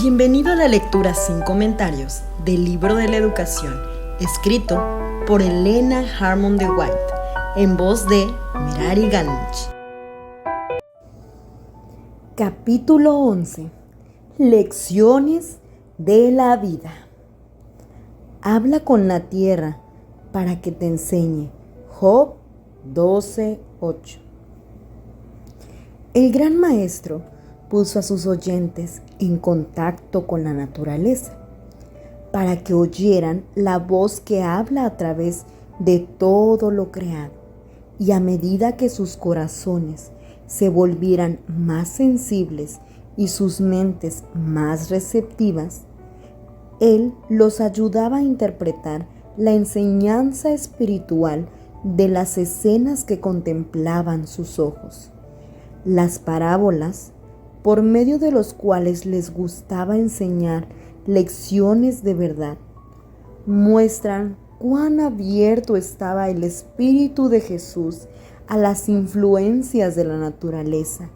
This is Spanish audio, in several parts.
Bienvenido a la lectura sin comentarios del libro de la educación, escrito por Elena Harmon de White, en voz de Merari Ganuch. Capítulo 11. Lecciones de la vida. Habla con la tierra para que te enseñe. Job 12:8. El gran maestro puso a sus oyentes en contacto con la naturaleza para que oyeran la voz que habla a través de todo lo creado, y a medida que sus corazones se volvieran más sensibles y sus mentes más receptivas, él los ayudaba a interpretar la enseñanza espiritual de las escenas que contemplaban sus ojos. Las parábolas, por medio de los cuales les gustaba enseñar lecciones de verdad, muestran cuán abierto estaba el Espíritu de Jesús a las influencias de la naturaleza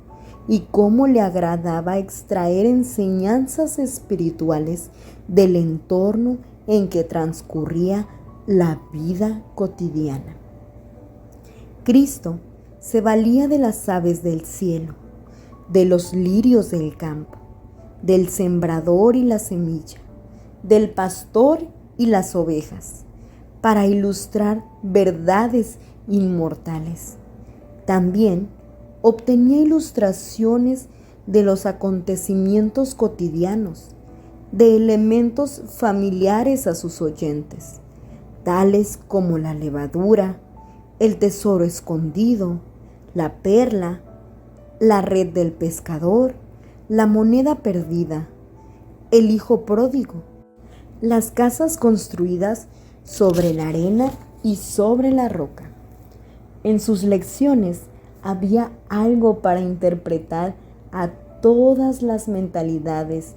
y cómo le agradaba extraer enseñanzas espirituales del entorno en que transcurría la vida cotidiana. Cristo se valía de las aves del cielo, de los lirios del campo, del sembrador y la semilla, del pastor y las ovejas, para ilustrar verdades inmortales. También obtenía ilustraciones de los acontecimientos cotidianos, de elementos familiares a sus oyentes, tales como la levadura, el tesoro escondido, la perla, la red del pescador, la moneda perdida, el hijo pródigo, las casas construidas sobre la arena y sobre la roca. En sus lecciones había algo para interpretar a todas las mentalidades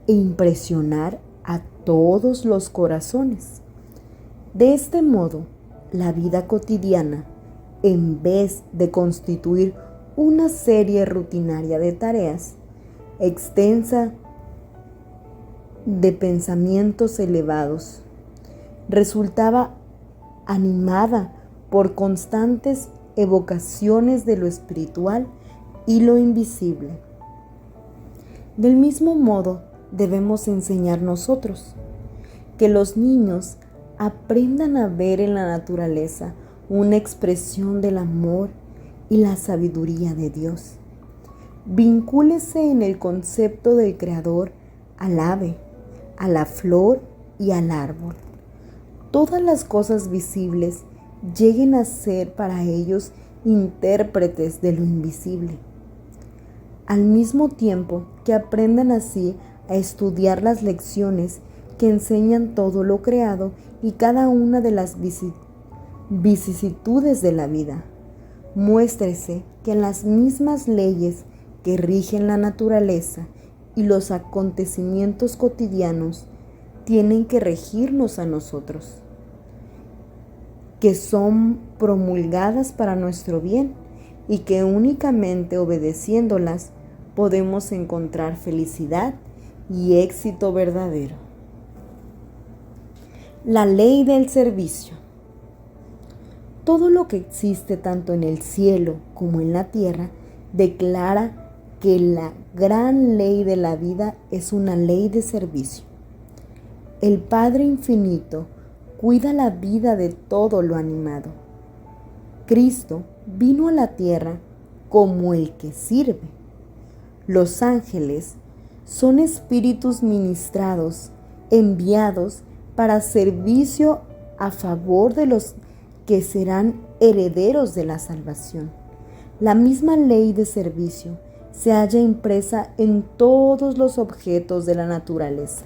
e impresionar a todos los corazones. De este modo, la vida cotidiana, en vez de constituir una serie rutinaria de tareas, extensa de pensamientos elevados, resultaba animada por constantes evocaciones de lo espiritual y lo invisible. Del mismo modo, debemos enseñar nosotros que los niños aprendan a ver en la naturaleza una expresión del amor y la sabiduría de Dios. Vincúlese en el concepto del Creador al ave, a la flor y al árbol. Todas las cosas visibles lleguen a ser para ellos intérpretes de lo invisible, al mismo tiempo que aprendan así a estudiar las lecciones que enseñan todo lo creado y cada una de las vicisitudes de la vida. Muéstrese que las mismas leyes que rigen la naturaleza y los acontecimientos cotidianos tienen que regirnos a nosotros, que son promulgadas para nuestro bien y que únicamente obedeciéndolas podemos encontrar felicidad y éxito verdadero. La ley del servicio. Todo lo que existe tanto en el cielo como en la tierra declara que la gran ley de la vida es una ley de servicio. El Padre Infinito cuida la vida de todo lo animado. Cristo vino a la tierra como el que sirve. Los ángeles son espíritus ministrados, enviados para servicio a favor de los que serán herederos de la salvación. La misma ley de servicio se halla impresa en todos los objetos de la naturaleza: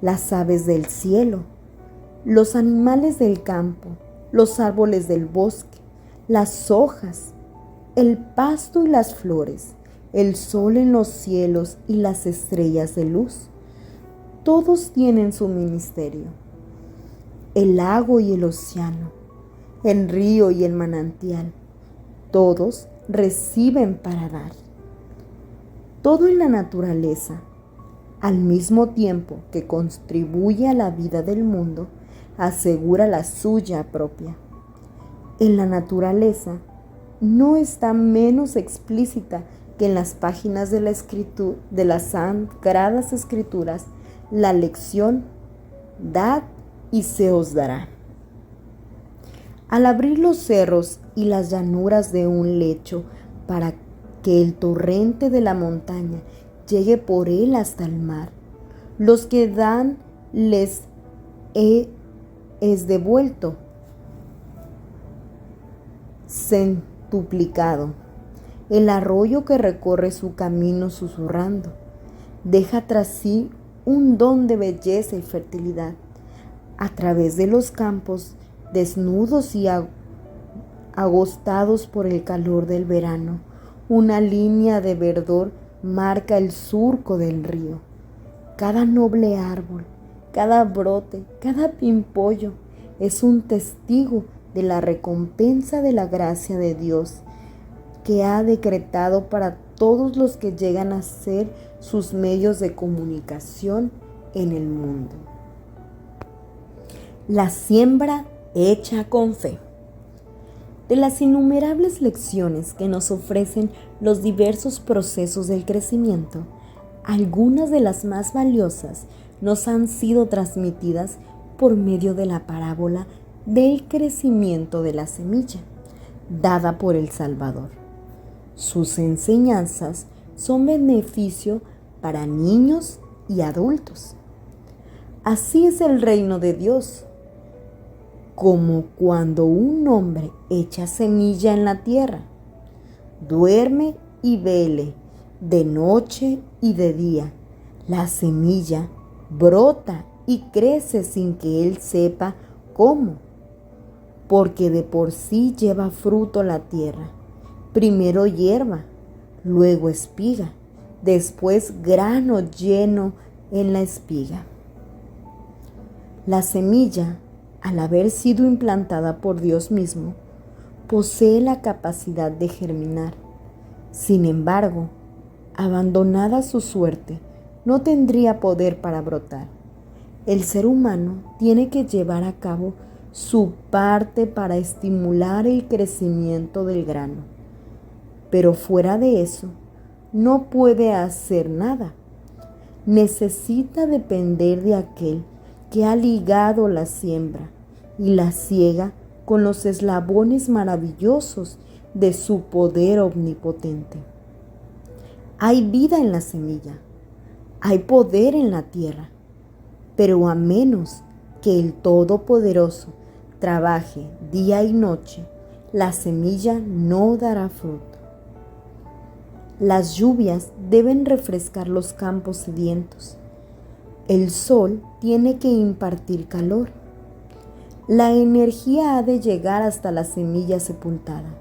las aves del cielo, los animales del campo, los árboles del bosque, las hojas, el pasto y las flores, el sol en los cielos y las estrellas de luz. Todos tienen su ministerio. El lago y el océano, el río y el manantial, todos reciben para dar. Todo en la naturaleza Al mismo tiempo que contribuye a la vida del mundo, asegura la suya propia. En la naturaleza no está menos explícita que en las páginas de las Sagradas Escrituras la lección: dad y se os dará. Al abrir los cerros y las llanuras de un lecho para que el torrente de la montaña llegue por él hasta el mar, los que dan les es devuelto centuplicado. El arroyo que recorre su camino susurrando deja tras sí un don de belleza y fertilidad. A través de los campos desnudos y agostados por el calor del verano, una línea de verdor marca el surco del río. Cada noble árbol, cada brote, cada pimpollo es un testigo de la recompensa de la gracia de Dios que ha decretado para todos los que llegan a ser sus medios de comunicación en el mundo. La siembra hecha con fe. De las innumerables lecciones que nos ofrecen los diversos procesos del crecimiento, algunas de las más valiosas nos han sido transmitidas por medio de la parábola del crecimiento de la semilla, dada por el Salvador. Sus enseñanzas son beneficio para niños y adultos. Así es el reino de Dios, como cuando un hombre echa semilla en la tierra, duerme y vele, de noche y de día. La semilla brota y crece sin que él sepa cómo, porque de por sí lleva fruto la tierra, primero hierba, luego espiga, después grano lleno en la espiga. La semilla, al haber sido implantada por Dios mismo, posee la capacidad de germinar. Sin embargo, abandonada a su suerte, no tendría poder para brotar. El ser humano tiene que llevar a cabo su parte para estimular el crecimiento del grano. Pero fuera de eso, no puede hacer nada. Necesita depender de aquel que ha ligado la siembra y la siega con los eslabones maravillosos de su poder omnipotente. Hay vida en la semilla, hay poder en la tierra, pero a menos que el Todopoderoso trabaje día y noche, la semilla no dará fruto. Las lluvias deben refrescar los campos sedientos. El sol tiene que impartir calor. La energía ha de llegar hasta la semilla sepultada.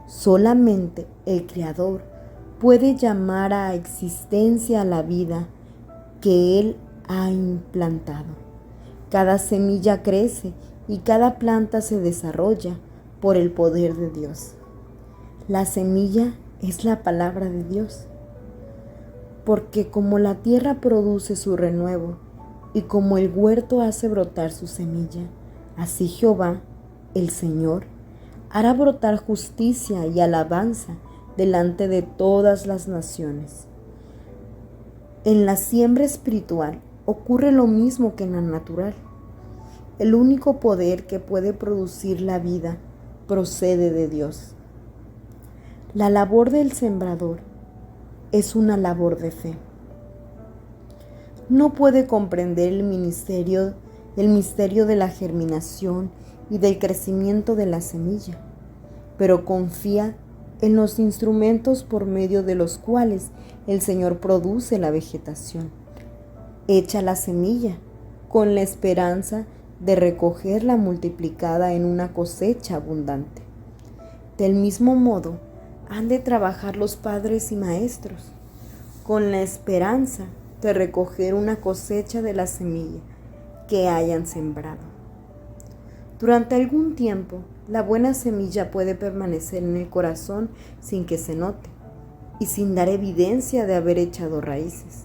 Solamente el Creador puede llamar a existencia a la vida que Él ha implantado. Cada semilla crece y cada planta se desarrolla por el poder de Dios. La semilla es la palabra de Dios. Porque como la tierra produce su renuevo y como el huerto hace brotar su semilla, así Jehová, el Señor, hará brotar justicia y alabanza delante de todas las naciones. En la siembra espiritual ocurre lo mismo que en la natural. El único poder que puede producir la vida procede de Dios. La labor del sembrador es una labor de fe. No puede comprender el misterio de la germinación y del crecimiento de la semilla, pero confía en los instrumentos por medio de los cuales el Señor produce la vegetación. Echa la semilla con la esperanza de recogerla multiplicada en una cosecha abundante. Del mismo modo, han de trabajar los padres y maestros, con la esperanza de recoger una cosecha de la semilla que hayan sembrado. Durante algún tiempo, la buena semilla puede permanecer en el corazón sin que se note y sin dar evidencia de haber echado raíces.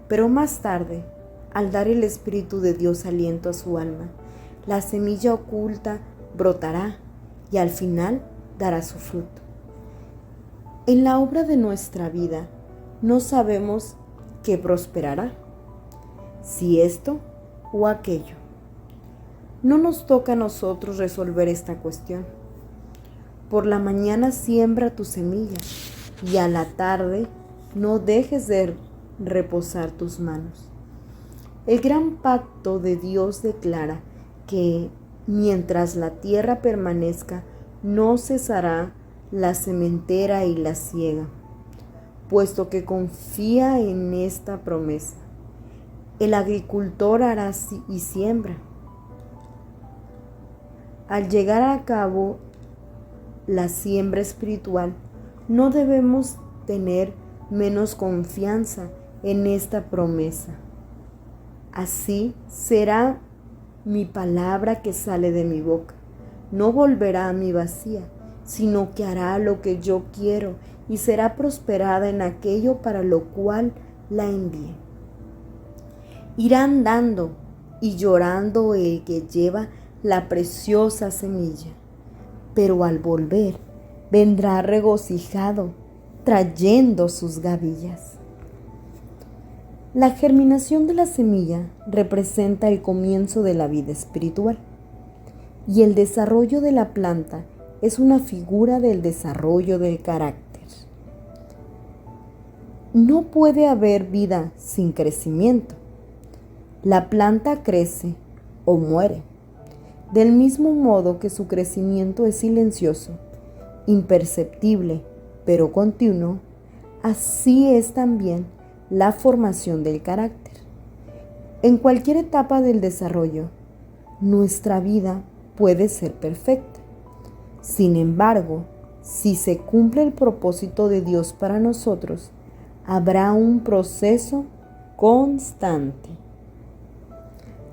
Pero más tarde, al dar el Espíritu de Dios aliento a su alma, la semilla oculta brotará y al final dará su fruto. En la obra de nuestra vida no sabemos qué prosperará, si esto o aquello. No nos toca a nosotros resolver esta cuestión. Por la mañana siembra tu semilla y a la tarde no dejes de reposar tus manos. El gran pacto de Dios declara que mientras la tierra permanezca, no cesará la sementera y la siega, puesto que confía en esta promesa. El agricultor hará y siembra. Al llegar a cabo la siembra espiritual, no debemos tener menos confianza en esta promesa. Así será mi palabra que sale de mi boca. No volverá a mí vacía, sino que hará lo que yo quiero y será prosperada en aquello para lo cual la envié. Irá andando y llorando el que lleva la preciosa semilla, pero al volver vendrá regocijado, trayendo sus gavillas. La germinación de la semilla representa el comienzo de la vida espiritual y el desarrollo de la planta es una figura del desarrollo del carácter. No puede haber vida sin crecimiento. La planta crece o muere, del mismo modo que su crecimiento es silencioso, imperceptible, pero continuo, así es también la formación del carácter. En cualquier etapa del desarrollo, nuestra vida puede ser perfecta. Sin embargo, si se cumple el propósito de Dios para nosotros, habrá un proceso constante.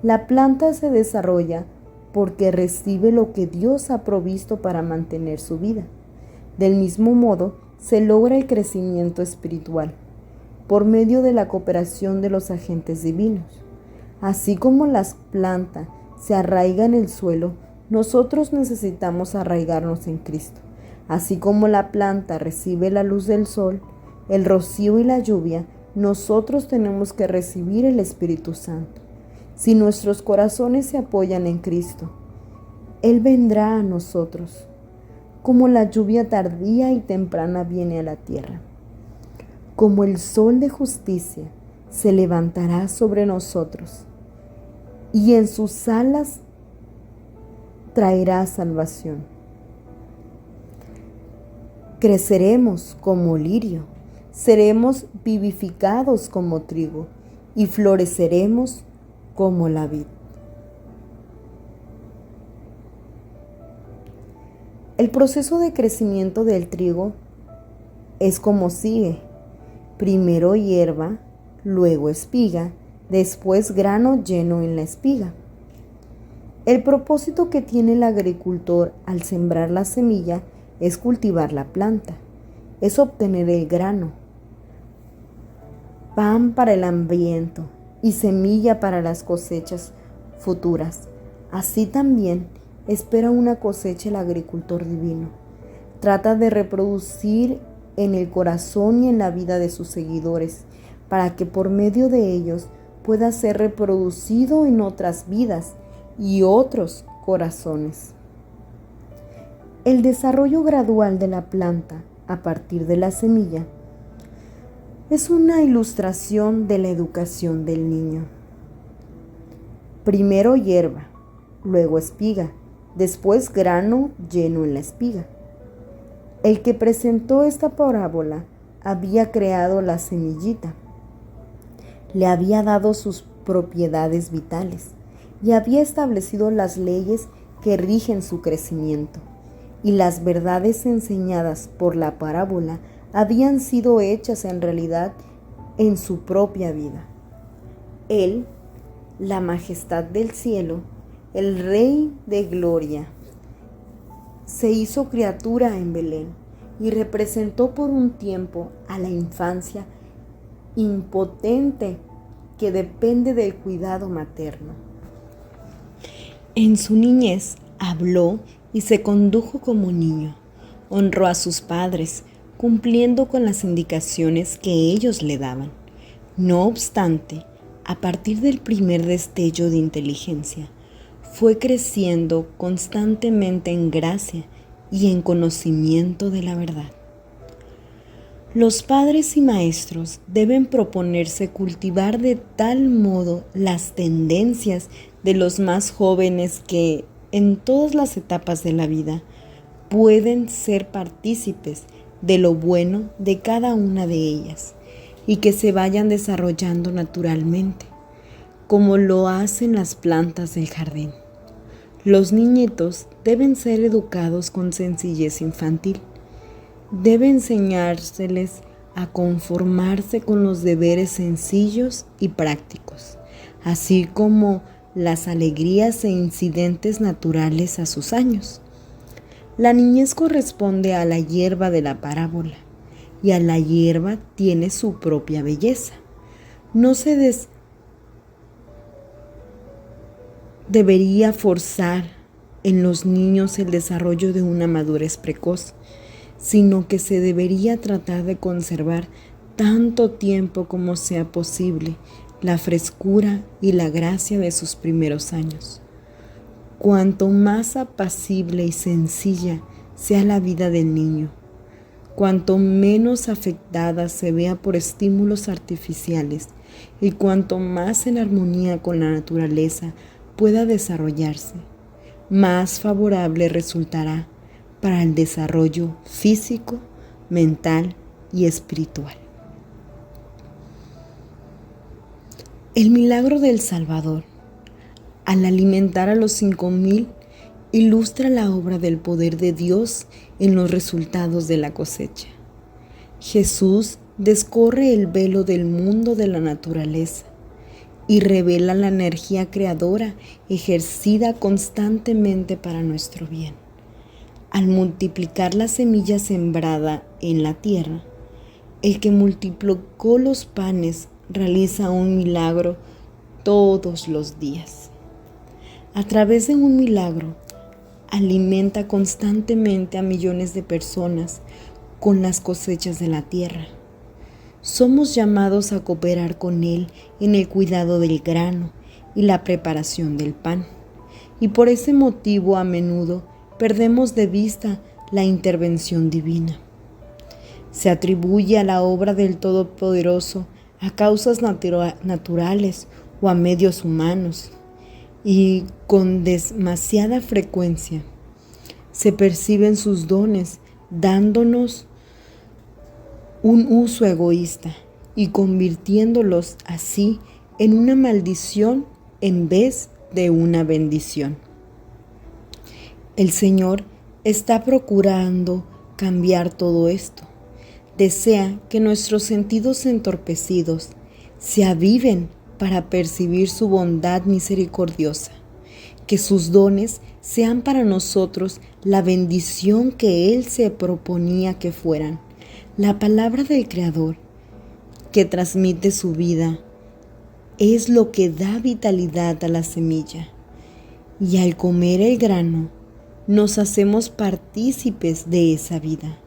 La planta se desarrolla porque recibe lo que Dios ha provisto para mantener su vida. Del mismo modo, se logra el crecimiento espiritual por medio de la cooperación de los agentes divinos. Así como las plantas se arraigan en el suelo, nosotros necesitamos arraigarnos en Cristo. Así como la planta recibe la luz del sol, el rocío y la lluvia, nosotros tenemos que recibir el Espíritu Santo. Si nuestros corazones se apoyan en Cristo, Él vendrá a nosotros, como la lluvia tardía y temprana viene a la tierra. Como el sol de justicia se levantará sobre nosotros, y en sus alas traerá salvación. Creceremos como lirio, seremos vivificados como trigo, y floreceremos como la vid. El proceso de crecimiento del trigo es como sigue: primero hierba, luego espiga, después grano lleno en la espiga. El propósito que tiene el agricultor al sembrar la semilla es cultivar la planta, es obtener el grano, pan para el hambriento y semilla para las cosechas futuras. Así también espera una cosecha el agricultor divino. Trata de reproducir en el corazón y en la vida de sus seguidores, para que por medio de ellos pueda ser reproducido en otras vidas y otros corazones. El desarrollo gradual de la planta a partir de la semilla es una ilustración de la educación del niño. Primero hierba, luego espiga, después grano lleno en la espiga. El que presentó esta parábola había creado la semillita, le había dado sus propiedades vitales y había establecido las leyes que rigen su crecimiento. Y las verdades enseñadas por la parábola habían sido hechas en realidad en su propia vida. Él, la majestad del cielo, el Rey de gloria, se hizo criatura en Belén y representó por un tiempo a la infancia impotente que depende del cuidado materno. En su niñez habló y se condujo como niño. Honró a sus padres, cumpliendo con las indicaciones que ellos le daban. No obstante, a partir del primer destello de inteligencia, fue creciendo constantemente en gracia y en conocimiento de la verdad. Los padres y maestros deben proponerse cultivar de tal modo las tendencias de los más jóvenes que, en todas las etapas de la vida, pueden ser partícipes de lo bueno de cada una de ellas y que se vayan desarrollando naturalmente, como lo hacen las plantas del jardín. Los niñitos deben ser educados con sencillez infantil. Debe enseñárseles a conformarse con los deberes sencillos y prácticos, así como las alegrías e incidentes naturales a sus años. La niñez corresponde a la hierba de la parábola, y a la hierba tiene su propia belleza. No se debería forzar en los niños el desarrollo de una madurez precoz, sino que se debería tratar de conservar tanto tiempo como sea posible la frescura y la gracia de sus primeros años. Cuanto más apacible y sencilla sea la vida del niño, cuanto menos afectada se vea por estímulos artificiales y cuanto más en armonía con la naturaleza pueda desarrollarse, más favorable resultará para el desarrollo físico, mental y espiritual. El milagro del Salvador, al alimentar a los 5,000, ilustra la obra del poder de Dios en los resultados de la cosecha. Jesús descorre el velo del mundo de la naturaleza y revela la energía creadora ejercida constantemente para nuestro bien. Al multiplicar la semilla sembrada en la tierra, el que multiplicó los panes realiza un milagro todos los días. A través de un milagro, alimenta constantemente a millones de personas con las cosechas de la tierra. Somos llamados a cooperar con Él en el cuidado del grano y la preparación del pan, y por ese motivo a menudo perdemos de vista la intervención divina. Se atribuye a la obra del Todopoderoso a causas naturales o a medios humanos, y con demasiada frecuencia se perciben sus dones dándonos un uso egoísta y convirtiéndolos así en una maldición en vez de una bendición. El Señor está procurando cambiar todo esto. Desea que nuestros sentidos entorpecidos se aviven para percibir su bondad misericordiosa, que sus dones sean para nosotros la bendición que Él se proponía que fueran. La palabra del Creador, que transmite su vida, es lo que da vitalidad a la semilla, y al comer el grano, nos hacemos partícipes de esa vida.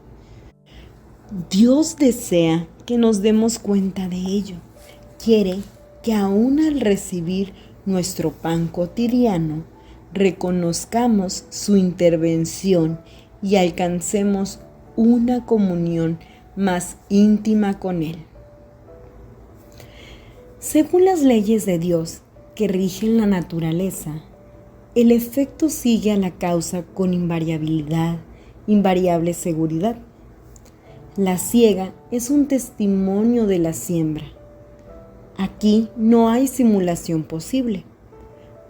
Dios desea que nos demos cuenta de ello. Quiere que aún al recibir nuestro pan cotidiano, reconozcamos su intervención y alcancemos una comunión más íntima con Él. Según las leyes de Dios que rigen la naturaleza, el efecto sigue a la causa con invariable seguridad. La siega es un testimonio de la siembra. Aquí no hay simulación posible.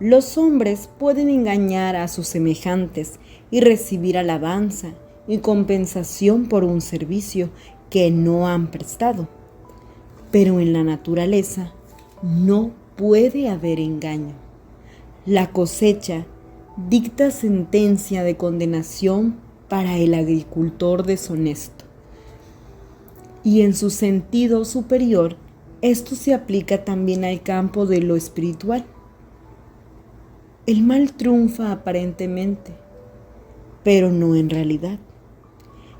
Los hombres pueden engañar a sus semejantes y recibir alabanza y compensación por un servicio que no han prestado. Pero en la naturaleza no puede haber engaño. La cosecha dicta sentencia de condenación para el agricultor deshonesto, y en su sentido superior Esto se aplica también al campo de lo espiritual. El mal triunfa aparentemente, pero no en realidad.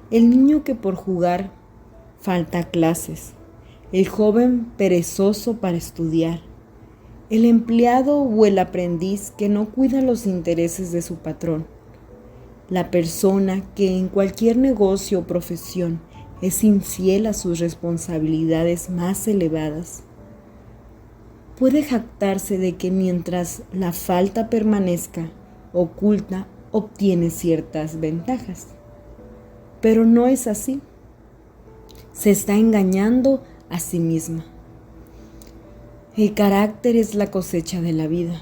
El niño que por jugar falta a clases, el joven perezoso para estudiar, el empleado o el aprendiz que no cuida los intereses de su patrón, la persona que en cualquier negocio o profesión es infiel a sus responsabilidades más elevadas, puede jactarse de que mientras la falta permanezca oculta, obtiene ciertas ventajas. Pero no es así. Se está engañando a sí misma. El carácter es la cosecha de la vida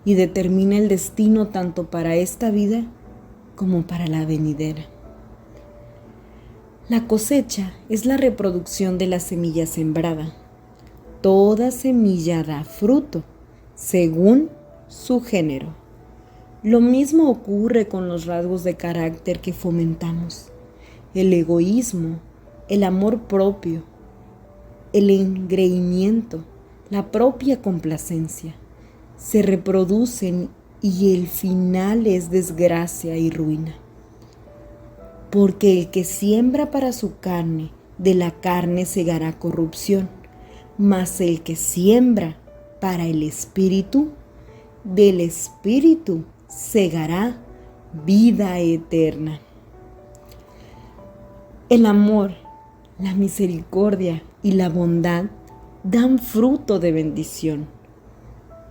y determina el destino tanto para esta vida como para la venidera. La cosecha es la reproducción de la semilla sembrada. Toda semilla da fruto, según su género. Lo mismo ocurre con los rasgos de carácter que fomentamos. El egoísmo, el amor propio, el engreimiento, la propia complacencia, se reproducen y el final es desgracia y ruina. Porque el que siembra para su carne, de la carne segará corrupción, mas el que siembra para el espíritu, del espíritu segará vida eterna. El amor, la misericordia y la bondad dan fruto de bendición,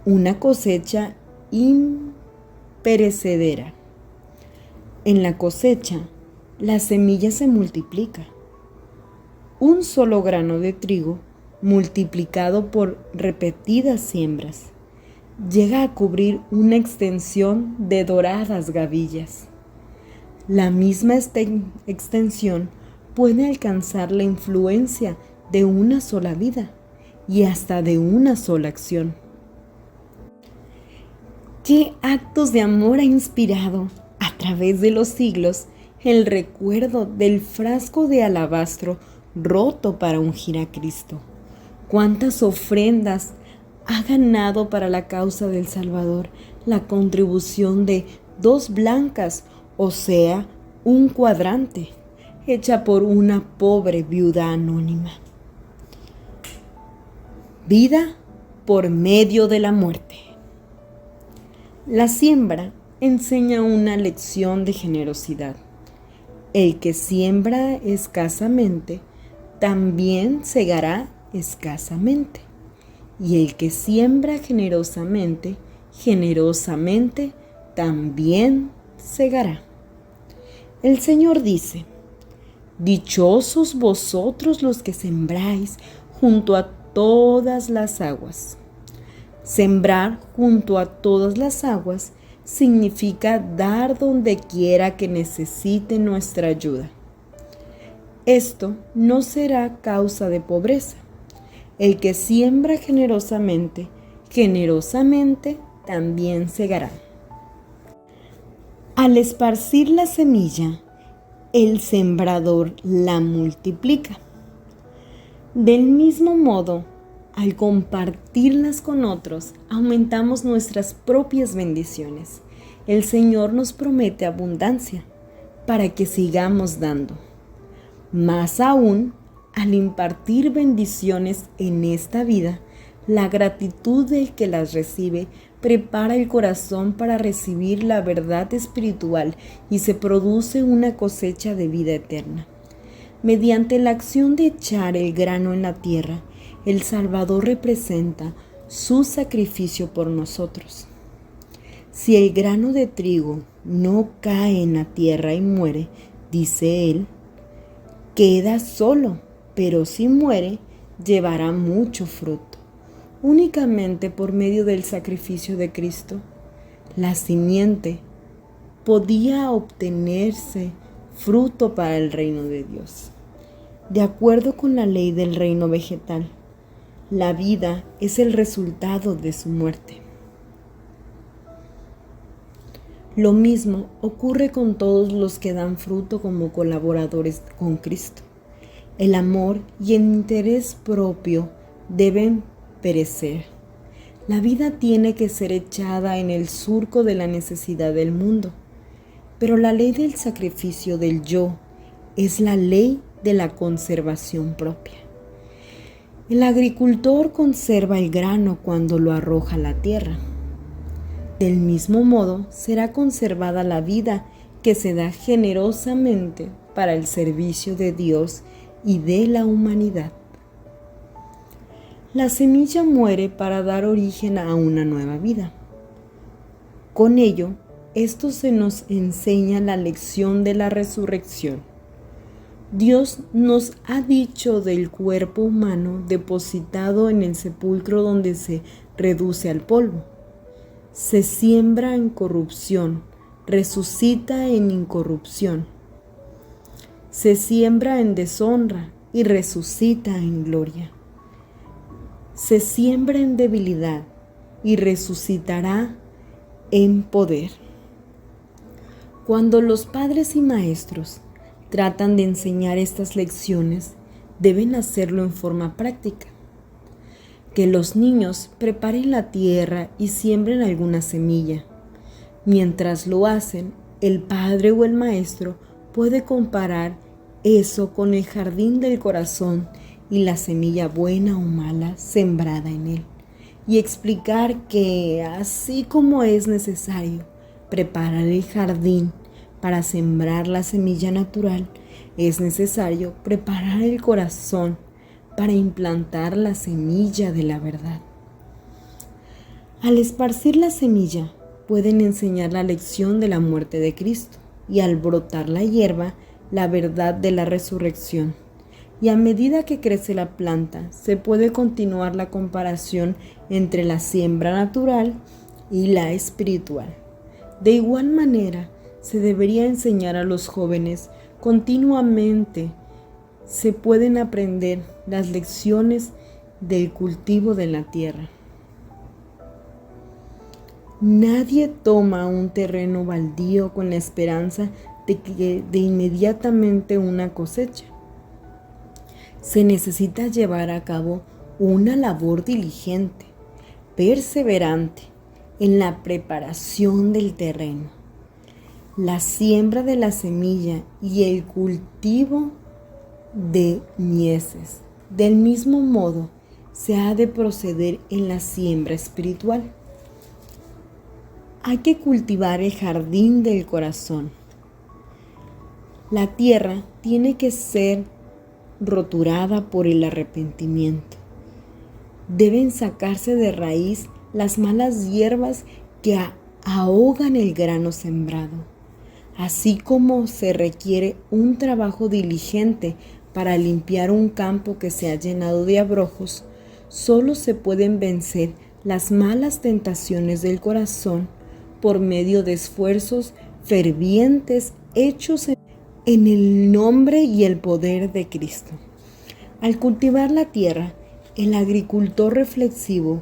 una cosecha imperecedera. En la cosecha, la semilla se multiplica. Un solo grano de trigo, multiplicado por repetidas siembras, llega a cubrir una extensión de doradas gavillas. La misma extensión puede alcanzar la influencia de una sola vida y hasta de una sola acción. ¿Qué actos de amor ha inspirado a través de los siglos el recuerdo del frasco de alabastro roto para ungir a Cristo? ¿Cuántas ofrendas ha ganado para la causa del Salvador la contribución de 2 blancas, o sea, un cuadrante, hecha por una pobre viuda anónima? Vida por medio de la muerte. La siembra enseña una lección de generosidad. El que siembra escasamente, también segará escasamente. Y el que siembra generosamente, generosamente también segará. El Señor dice: dichosos vosotros los que sembráis junto a todas las aguas. Sembrar junto a todas las aguas significa dar donde quiera que necesite nuestra ayuda. Esto no será causa de pobreza. El que siembra generosamente, generosamente también segará. Al esparcir la semilla, el sembrador la multiplica. Del mismo modo, al compartirlas con otros, aumentamos nuestras propias bendiciones. El Señor nos promete abundancia para que sigamos dando. Más aún, al impartir bendiciones en esta vida, la gratitud del que las recibe prepara el corazón para recibir la verdad espiritual y se produce una cosecha de vida eterna. Mediante la acción de echar el grano en la tierra, el Salvador representa su sacrificio por nosotros. Si el grano de trigo no cae en la tierra y muere, dice él, queda solo, pero si muere, llevará mucho fruto. Únicamente por medio del sacrificio de Cristo, la simiente podía obtenerse fruto para el reino de Dios. De acuerdo con la ley del reino vegetal, la vida es el resultado de su muerte. Lo mismo ocurre con todos los que dan fruto como colaboradores con Cristo. El amor y el interés propio deben perecer. La vida tiene que ser echada en el surco de la necesidad del mundo. Pero la ley del sacrificio del yo es la ley de la conservación propia. El agricultor conserva el grano cuando lo arroja a la tierra. Del mismo modo, será conservada la vida que se da generosamente para el servicio de Dios y de la humanidad. La semilla muere para dar origen a una nueva vida. Con ello, esto se nos enseña la lección de la resurrección. Dios nos ha dicho del cuerpo humano depositado en el sepulcro donde se reduce al polvo. Se siembra en corrupción, resucita en incorrupción. Se siembra en deshonra y resucita en gloria. Se siembra en debilidad y resucitará en poder. Cuando los padres y maestros tratan de enseñar estas lecciones, deben hacerlo en forma práctica. Que los niños preparen la tierra y siembren alguna semilla. Mientras lo hacen, el padre o el maestro puede comparar eso con el jardín del corazón y la semilla buena o mala sembrada en él, y explicar que así como es necesario preparar el jardín para sembrar la semilla natural, es necesario preparar el corazón para implantar la semilla de la verdad. Al esparcir la semilla, pueden enseñar la lección de la muerte de Cristo, y al brotar la hierba, la verdad de la resurrección. Y a medida que crece la planta, se puede continuar la comparación entre la siembra natural y la espiritual. De igual manera, se debería enseñar a los jóvenes continuamente. Se pueden aprender las lecciones del cultivo de la tierra. Nadie toma un terreno baldío con la esperanza de inmediatamente una cosecha. Se necesita llevar a cabo una labor diligente, perseverante, en la preparación del terreno, la siembra de la semilla y el cultivo de mieses. Del mismo modo, se ha de proceder en la siembra espiritual. Hay que cultivar el jardín del corazón. La tierra tiene que ser roturada por el arrepentimiento. Deben sacarse de raíz las malas hierbas que ahogan el grano sembrado, así como se requiere un trabajo diligente para limpiar un campo que se ha llenado de abrojos. Solo se pueden vencer las malas tentaciones del corazón por medio de esfuerzos fervientes hechos en el nombre y el poder de Cristo. Al cultivar la tierra, el agricultor reflexivo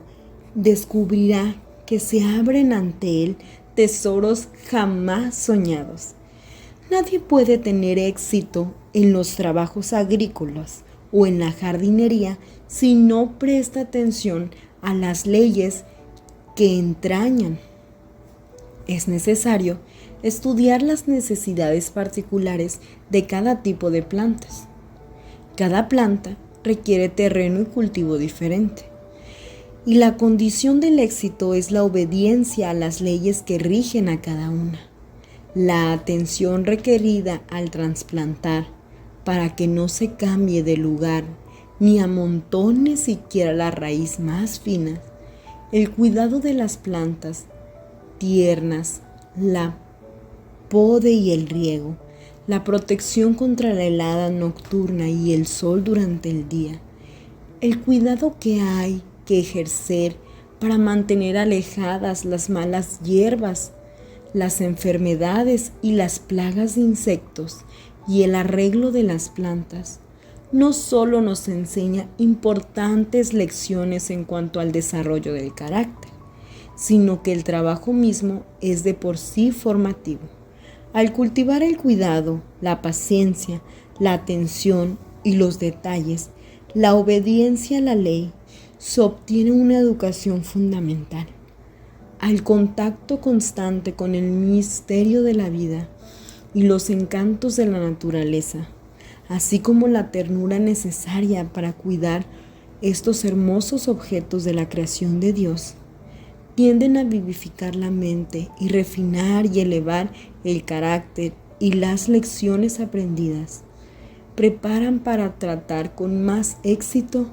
descubrirá que se abren ante él tesoros jamás soñados. Nadie puede tener éxito en los trabajos agrícolas o en la jardinería si no presta atención a las leyes que entrañan. Es necesario estudiar las necesidades particulares de cada tipo de plantas. Cada planta requiere terreno y cultivo diferente. Y la condición del éxito es la obediencia a las leyes que rigen a cada una. La atención requerida al trasplantar para que no se cambie de lugar ni amontone siquiera la raíz más fina. El cuidado de las plantas tiernas, la poda y el riego, la protección contra la helada nocturna y el sol durante el día, el cuidado que hay que ejercer para mantener alejadas las malas hierbas, las enfermedades y las plagas de insectos, y el arreglo de las plantas, no solo nos enseña importantes lecciones en cuanto al desarrollo del carácter, sino que el trabajo mismo es de por sí formativo. Al cultivar el cuidado, la paciencia, la atención y los detalles, la obediencia a la ley se obtiene una educación fundamental. Al contacto constante con el misterio de la vida y los encantos de la naturaleza, así como la ternura necesaria para cuidar estos hermosos objetos de la creación de Dios, tienden a vivificar la mente y refinar y elevar el carácter, y las lecciones aprendidas preparan para tratar con más éxito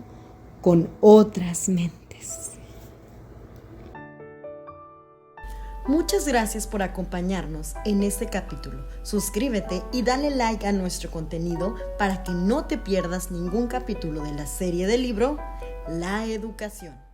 con otras mentes. Muchas gracias por acompañarnos en este capítulo. Suscríbete y dale like a nuestro contenido para que no te pierdas ningún capítulo de la serie del libro La Educación.